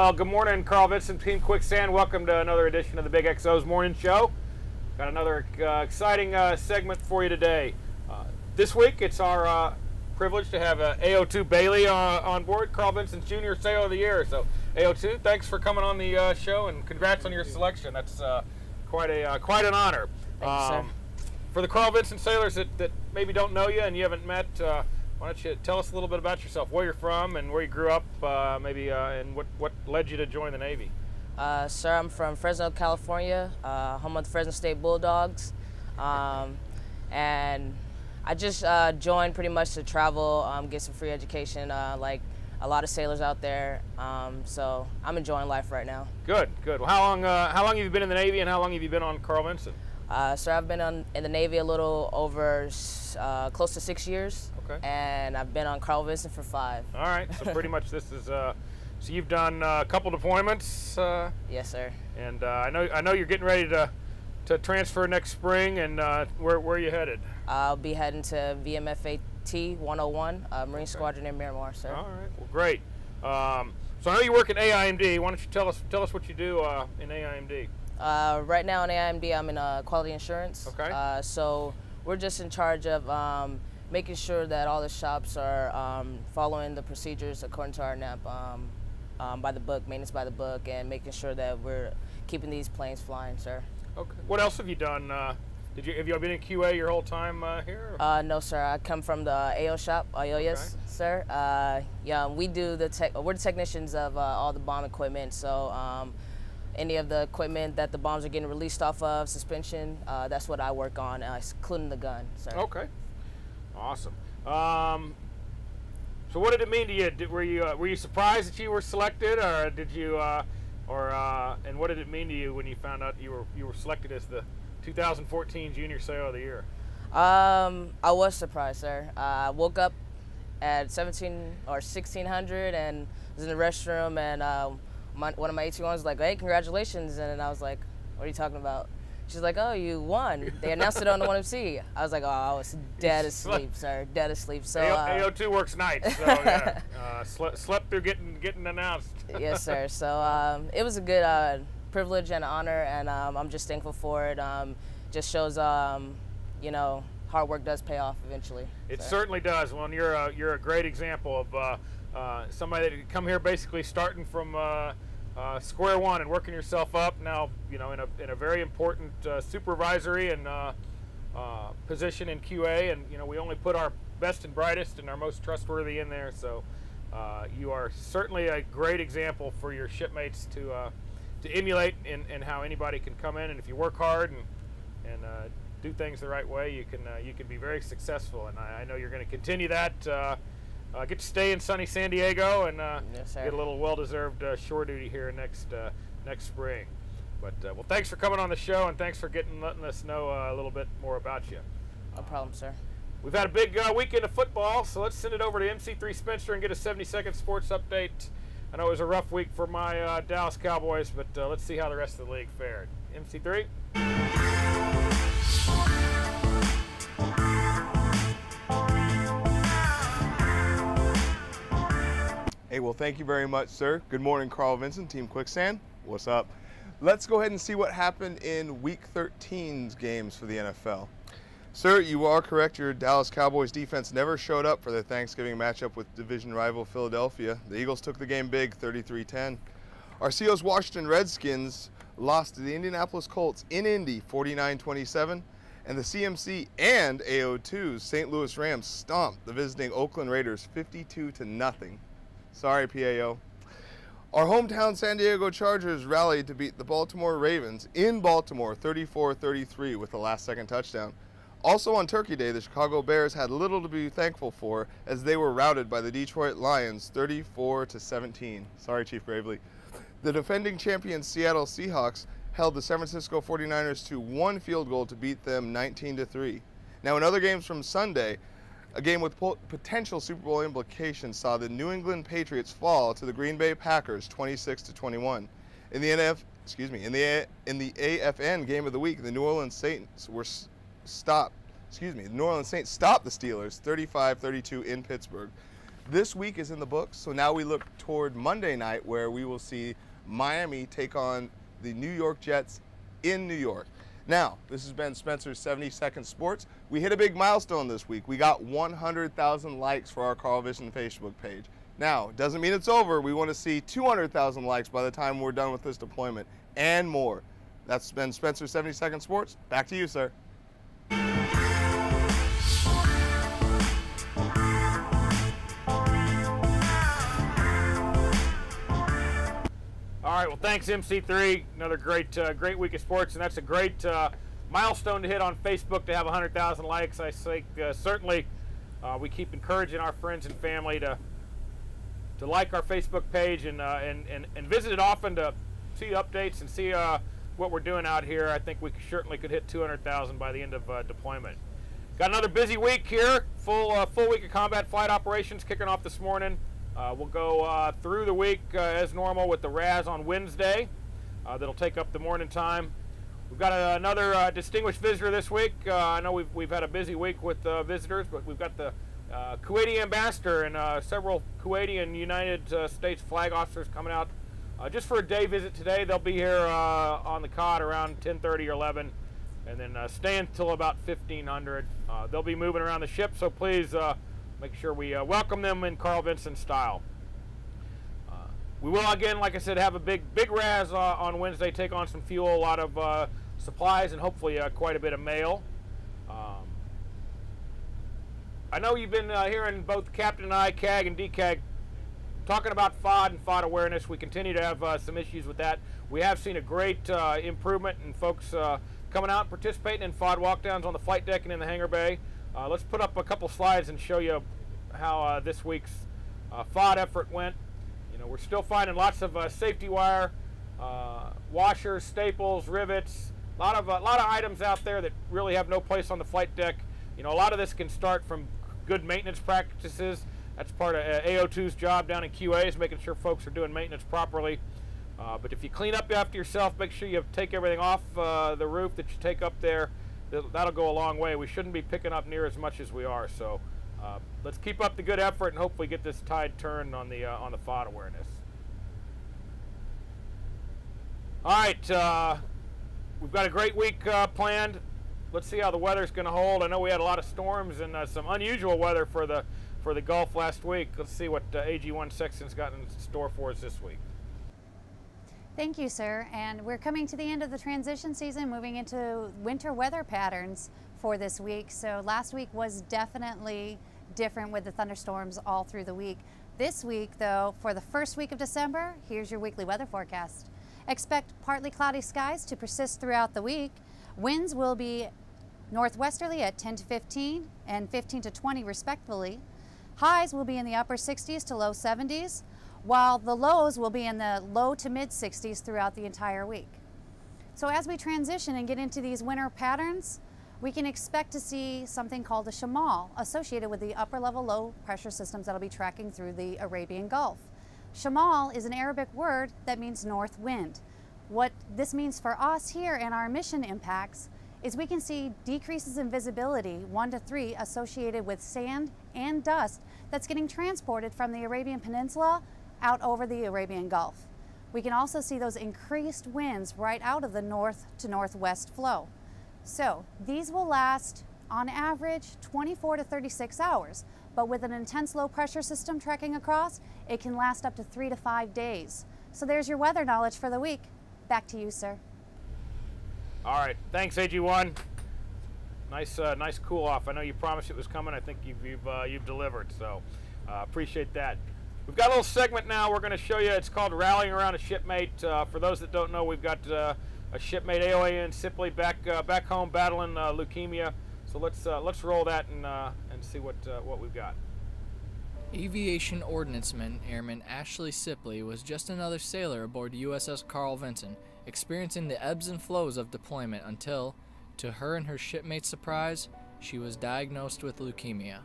Well, good morning, Carl Vinson, Team Quicksand. Welcome to another edition of the Big XO's Morning Show. Got another exciting segment for you today. This week, it's our privilege to have AO2 Bailey on board, Carl Vinson's Junior Sailor of the Year. So, AO2, thanks for coming on the show, and congrats on your selection. That's quite an honor. Thank you, sir. For the Carl Vinson sailors that maybe don't know you and you haven't met, why don't you tell us a little bit about yourself, where you're from and where you grew up, and what led you to join the Navy? Sir, I'm from Fresno, California, home of the Fresno State Bulldogs, and I just joined pretty much to travel, get some free education, like a lot of sailors out there. So I'm enjoying life right now. Good, good. Well, how long have you been in the Navy, and how long have you been on Carl Vinson? Sir, I've been in the Navy a little over close to 6 years. Okay. And I've been on Carl Vinson for 5. All right. So pretty much this is. So you've done a couple deployments. Yes, sir. And I know you're getting ready to transfer next spring. And where are you headed? I'll be heading to VMFAT 101, Marine Squadron in Miramar, sir. All right. Well, great. So I know you work at AIMD. Why don't you tell us what you do in AIMD? Right now in AIMD, I'm in quality assurance. Okay. So we're just in charge of making sure that all the shops are following the procedures according to our NAP, by the book, maintenance by the book, and making sure that we're keeping these planes flying, sir. Okay. What else have you done? Have you been in QA your whole time here? No, sir. I come from the AO shop. Yes, okay. Sir. Yeah, we do we're the technicians of all the bomb equipment. So any of the equipment that the bombs are getting released off of, suspension, that's what I work on, including the gun, sir. Okay. Awesome. So what did it mean to you? Were you surprised that you were selected, or did you, and what did it mean to you when you found out you were selected as the 2014 Junior Sailor of the Year? I was surprised, sir. I woke up at 1600 and was in the restroom, and one of my AT1s was like, "Hey, congratulations!" And I was like, "What are you talking about?" She's like, "Oh, you won. They announced it on the 1MC." I was like, "Oh, I was dead asleep, sir, dead asleep." So AO2 works nights, so yeah, slept through getting announced. Yes, sir. So it was a good privilege and honor, and I'm just thankful for it. Just shows, you know, hard work does pay off eventually. It certainly does. Well, and you're a great example of somebody that come here basically starting from square one and working yourself up. Now, you know, in a very important supervisory and position in QA, and you know, we only put our best and brightest and our most trustworthy in there. So you are certainly a great example for your shipmates to emulate in how anybody can come in, and if you work hard and do things the right way, you can be very successful. And I know you're going to continue that. Get to stay in sunny San Diego and yes, sir. Get a little well-deserved shore duty here next spring. But well, thanks for coming on the show, and thanks for letting us know a little bit more about you. No problem, sir. We've had a big weekend of football, so let's send it over to MC3 Spencer and get a 70-second sports update. I know it was a rough week for my Dallas Cowboys, but let's see how the rest of the league fared. MC3? Hey, well, thank you very much, sir. Good morning, Carl Vinson, Team Quicksand. What's up? Let's go ahead and see what happened in Week 13's games for the NFL. Sir, you are correct. Your Dallas Cowboys defense never showed up for their Thanksgiving matchup with division rival Philadelphia. The Eagles took the game big, 33-10. Our Seahawks Washington Redskins lost to the Indianapolis Colts in Indy, 49-27. And the CMC and AO2's St. Louis Rams stomped the visiting Oakland Raiders 52-0. Sorry, PAO. Our hometown San Diego Chargers rallied to beat the Baltimore Ravens in Baltimore 34-33 with a last-second touchdown. Also on Turkey Day, the Chicago Bears had little to be thankful for as they were routed by the Detroit Lions 34-17. Sorry, Chief Gravely. The defending champion Seattle Seahawks held the San Francisco 49ers to one field goal to beat them 19-3. Now in other games from Sunday, a game with potential Super Bowl implications saw the New England Patriots fall to the Green Bay Packers 26-21. In the AFN game of the week, the New Orleans Saints stopped the Steelers 35-32 in Pittsburgh. This week is in the books, so now we look toward Monday night, where we will see Miami take on the New York Jets in New York. Now, this has been Spencer's 70-Second Sports. We hit a big milestone this week. We got 100,000 likes for our Carl Vinson Facebook page. Now, doesn't mean it's over. We want to see 200,000 likes by the time we're done with this deployment and more. That's been Spencer's 70-Second Sports. Back to you, sir. All right, well, thanks, MC3. Another great week of sports, and that's a great milestone to hit on Facebook, to have 100,000 likes. I think certainly we keep encouraging our friends and family to like our Facebook page and visit it often to see updates and see what we're doing out here. I think we certainly could hit 200,000 by the end of deployment. Got another busy week here. Full week of combat flight operations kicking off this morning. We'll go through the week as normal with the RAS on Wednesday. That'll take up the morning time. We've got another distinguished visitor this week. I know we've had a busy week with visitors, but we've got the Kuwaiti ambassador and several Kuwaiti and United States flag officers coming out just for a day visit today. They'll be here on the cod around 10:30 or 11, and then stay until about 1500. They'll be moving around the ship, so please make sure we welcome them in Carl Vinson style. We will, again, like I said, have a big RAS on Wednesday, take on some fuel, a lot of supplies, and hopefully quite a bit of mail. I know you've been hearing both Captain and I, CAG and DCAG, talking about FOD and FOD awareness. We continue to have some issues with that. We have seen a great improvement in folks coming out and participating in FOD walkdowns on the flight deck and in the hangar bay. Let's put up a couple slides and show you how this week's FOD effort went. You know, we're still finding lots of safety wire, washers, staples, rivets, a lot of items out there that really have no place on the flight deck. You know, a lot of this can start from good maintenance practices. That's part of AO2's job down in QA, is making sure folks are doing maintenance properly. But if you clean up after yourself, make sure you take everything off the roof that you take up there. That'll go a long way. We shouldn't be picking up near as much as we are. So let's keep up the good effort and hopefully get this tide turned on the FOD awareness. All right, we've got a great week planned. Let's see how the weather's going to hold. I know we had a lot of storms and some unusual weather for the Gulf last week. Let's see what AG1 Sexton's got in store for us this week. Thank you, sir. And we're coming to the end of the transition season, moving into winter weather patterns for this week. So last week was definitely different with the thunderstorms all through the week. This week, though, for the first week of December, here's your weekly weather forecast. Expect partly cloudy skies to persist throughout the week. Winds will be northwesterly at 10 to 15 and 15 to 20 respectively. Highs will be in the upper 60s to low 70s, while the lows will be in the low to mid 60s throughout the entire week. So as we transition and get into these winter patterns, we can expect to see something called a shamal associated with the upper level low pressure systems that'll be tracking through the Arabian Gulf. Shamal is an Arabic word that means north wind. What this means for us here and our mission impacts is we can see decreases in visibility 1 to 3 associated with sand and dust that's getting transported from the Arabian Peninsula out over the Arabian Gulf. We can also see those increased winds right out of the north to northwest flow. So these will last on average 24 to 36 hours, but with an intense low pressure system trekking across, it can last up to 3 to 5 days. So there's your weather knowledge for the week. Back to you, sir. All right, thanks, AG1. Nice cool off. I know you promised it was coming. I think you've delivered. So appreciate that. We've got a little segment now. We're going to show you. It's called Rallying Around a Shipmate. For those that don't know, we've got a shipmate AOA in Sipley back home battling leukemia. So let's roll that and see what we've got. Aviation Ordnanceman Airman Ashley Sipley was just another sailor aboard USS Carl Vinson, experiencing the ebbs and flows of deployment until, to her and her shipmates' surprise, she was diagnosed with leukemia.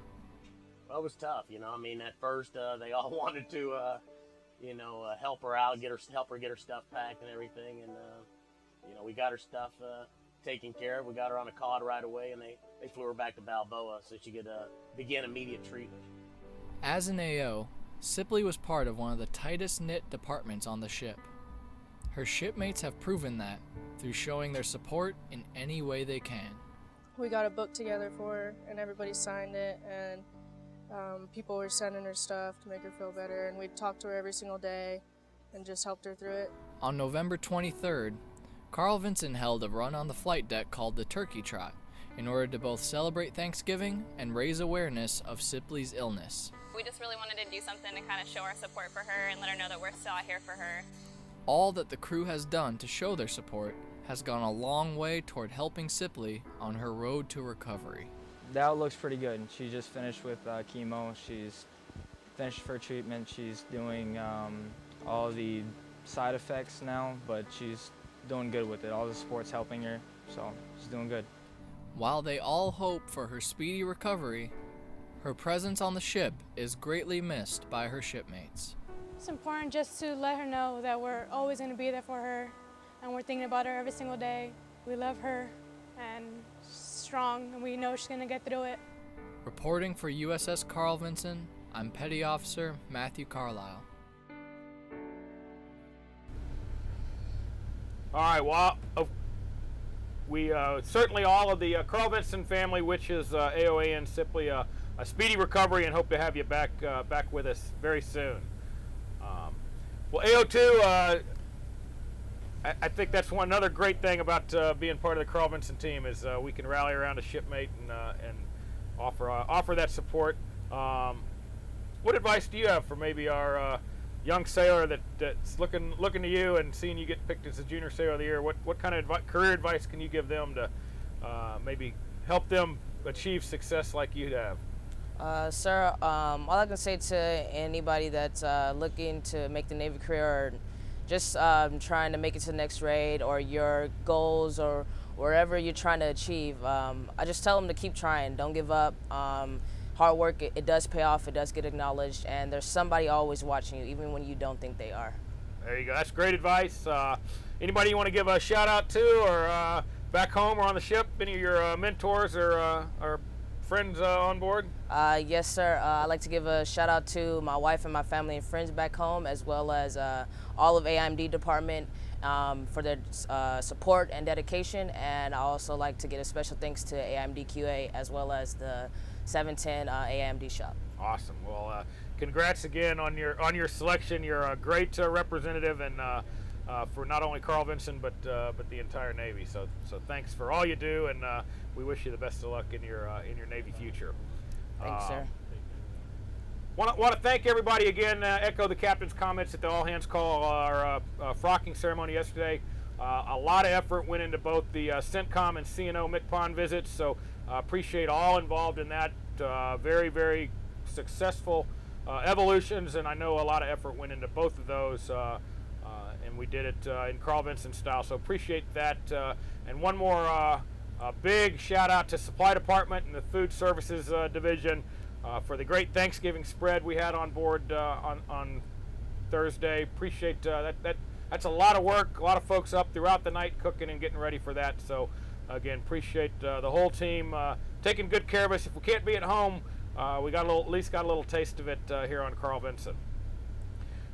Well, it was tough, you know. I mean, at first they all wanted to, help her out, help her get her stuff packed and everything, and we got her stuff taken care of. We got her on a cod right away, and they flew her back to Balboa so she could begin immediate treatment. As an AO, Sipley was part of one of the tightest knit departments on the ship. Her shipmates have proven that through showing their support in any way they can. We got a book together for her and everybody signed it, and people were sending her stuff to make her feel better, and we talked to her every single day and just helped her through it. On November 23rd, Carl Vinson held a run on the flight deck called the Turkey Trot in order to both celebrate Thanksgiving and raise awareness of Sipley's illness. We just really wanted to do something to kind of show our support for her and let her know that we're still out here for her. All that the crew has done to show their support has gone a long way toward helping Sipley on her road to recovery. The outlook's pretty good. She just finished with chemo. She's finished her treatment. She's doing all the side effects now, but she's doing good with it. All the support's helping her, so she's doing good. While they all hope for her speedy recovery, her presence on the ship is greatly missed by her shipmates. It's important just to let her know that we're always going to be there for her, and we're thinking about her every single day. We love her, and she's strong, and we know she's going to get through it. Reporting for USS Carl Vinson, I'm Petty Officer Matthew Carlisle. All right, well, we certainly all of the Carl Vinson family, which is AOA and Sipley, a speedy recovery, and hope to have you back with us very soon. Well, AO2, I think that's another great thing about being part of the Carl Vinson team is we can rally around a shipmate and offer that support. What advice do you have for maybe our young sailor that's looking to you and seeing you get picked as a Junior Sailor of the Year? What kind of career advice can you give them to maybe help them achieve success like you have? Sir, all I can say to anybody that's looking to make the Navy career or just trying to make it to the next grade or your goals or wherever you're trying to achieve, I just tell them to keep trying, don't give up. Hard work, it does pay off, it does get acknowledged, and there's somebody always watching you, even when you don't think they are. There you go, that's great advice. Anybody you want to give a shout out to or back home or on the ship, any of your mentors or friends on board? Yes, sir. I'd like to give a shout out to my wife and my family and friends back home, as well as all of AIMD department for their support and dedication. And I also like to give a special thanks to AIMD QA as well as the 710 AIMD shop. Awesome. Well, congrats again on your selection. You're a great representative and for not only Carl Vinson but the entire Navy. So thanks for all you do, and we wish you the best of luck in your Navy future. Thanks, sir. Want to thank everybody again. Echo the captain's comments at the all hands call, our frocking ceremony yesterday. A lot of effort went into both the CENTCOM and CNO MCPON visits, so appreciate all involved in that. Very, very successful evolutions, and I know a lot of effort went into both of those, and we did it in Carl Vinson style, so appreciate that. And one more big shout out to Supply Department and the Food Services Division for the great Thanksgiving spread we had on board on Thursday. Appreciate that. That's a lot of work, a lot of folks up throughout the night cooking and getting ready for that. So again, appreciate the whole team taking good care of us. If we can't be at home, we got at least got a little taste of it here on Carl Vinson.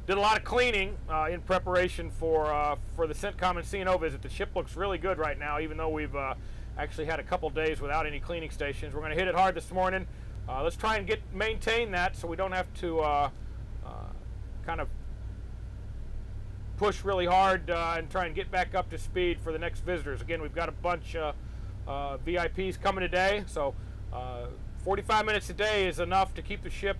Did a lot of cleaning in preparation for the CENTCOM and CNO visit. The ship looks really good right now, even though we've actually had a couple days without any cleaning stations. We're going to hit it hard this morning. Let's try and maintain that so we don't have to kind of push really hard and try and get back up to speed for the next visitors. Again, we've got a bunch of VIPs coming today, so 45 minutes a day is enough to keep the ship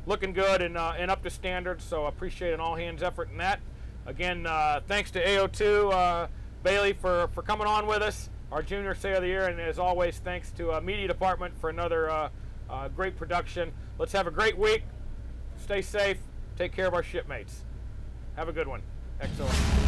looking good and up to standard, so I appreciate an all-hands effort in that. Again, thanks to AO2 Bailey for coming on with us, our Junior Sailor of the Year, and as always, thanks to Media Department for another great production. Let's have a great week. Stay safe. Take care of our shipmates. Have a good one. Excellent.